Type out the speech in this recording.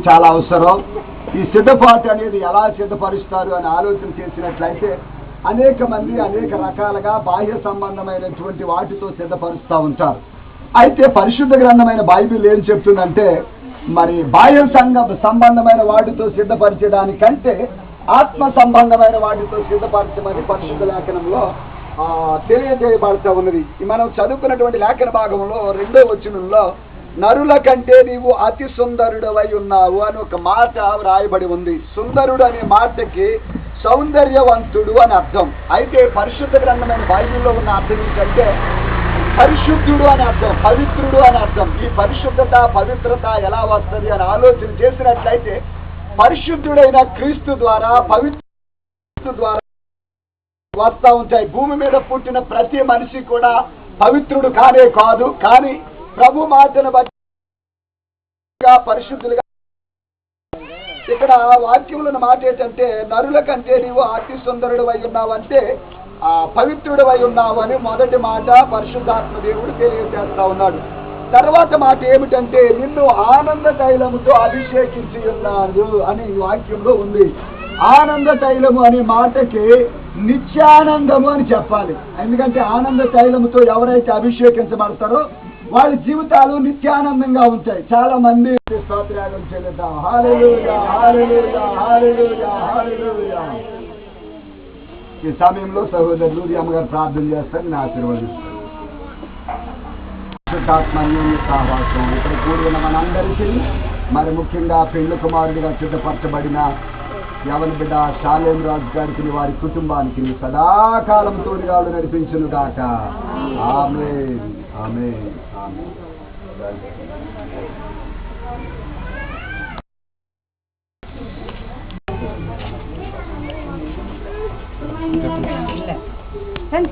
చాలా అవసరం. ఈ సిద్ధపాటు అనేది ఎలా సిద్ధపరుస్తారు అని ఆలోచన చేసినట్లయితే అనేక మంది అనేక రకాలుగా బాహ్య సంబంధమైనటువంటి వాటితో సిద్ధపరుస్తూ ఉంటారు. అయితే పరిశుద్ధ గ్రంథమైన బైబిల్ ఏం చెప్తుందంటే, మరి బాహ్య సంబంధమైన వాటితో సిద్ధపరిచడానికంటే ఆత్మ సంబంధమైన వాటితో సిద్ధపరచమని పరిశుద్ధ లేఖనంలో తెలియజేయబడుతూ ఉన్నది. మనం చదువుకున్నటువంటి లేఖన భాగంలో 2వ వచనంలో నరుల కంటే నీవు అతి సుందరుడవై ఉన్నావు అని ఒక మాట వ్రాయబడి ఉంది. సుందరుడు అనే మాటకి సౌందర్యవంతుడు అని అర్థం. అయితే పరిశుద్ధ గ్రంథమైన బైబిల్లో ఉన్న అర్థం ఏంటంటే పరిశుద్ధుడు అని అర్థం, పవిత్రుడు అని అర్థం. ఈ పరిశుద్ధత పవిత్రత ఎలా వస్తుంది అని ఆలోచన చేసినట్లయితే పరిశుద్ధుడైన క్రీస్తు ద్వారా పవిత్ర ద్వారా వస్తూ ఉంటాయి. భూమి మీద పుట్టిన ప్రతి మనిషి కూడా పవిత్రుడు కానే కాదు, కానీ ప్రభు మాటను బట్టి పరిశుద్ధులుగా. ఇక్కడ వాక్యములను మాట ఏంటంటే నరుల కంటే నీవు అతి సుందరుడు అయి ఉన్నావంటే పవిత్రుడు అయి ఉన్నావు అని మొదటి మాట పరిశుద్ధాత్మ దేవుడు తెలియజేస్తా ఉన్నాడు. తర్వాత మాట ఏమిటంటే నిన్ను ఆనంద తైలముతో అభిషేకించి ఉన్నాడు అని ఈ వాక్యంలో ఉంది. ఆనంద తైలము అనే మాటకి నిత్యానందము అని చెప్పాలి. ఎందుకంటే ఆనంద తైలముతో ఎవరైతే అభిషేకించబడతారో వాళ్ళ జీవితాలు నిత్యానందంగా ఉంటాయి. చాలా మంది స్తోత్రాలు చెల్లిద్దాం. హల్లెలూయా, హల్లెలూయా, హల్లెలూయా, హల్లెలూయా. ఈ సమయంలో సహోదరులు అమ్మగారు ప్రార్థన చేస్తారు, నేను ఆశీర్వదిస్తాను. సహవాసం ఇక్కడ కూడిన మనందరికీ, మరి ముఖ్యంగా పెళ్లి కుమారుడిగా సిద్ధపరచబడిన యవన బిడ్డ షాలేం రాజు గారికి వారి కుటుంబానికి సదాకాలం తోడుగాడు నడిపించును గాక. ఆమేన్, ఆమేన్, ఆమేన్. Sen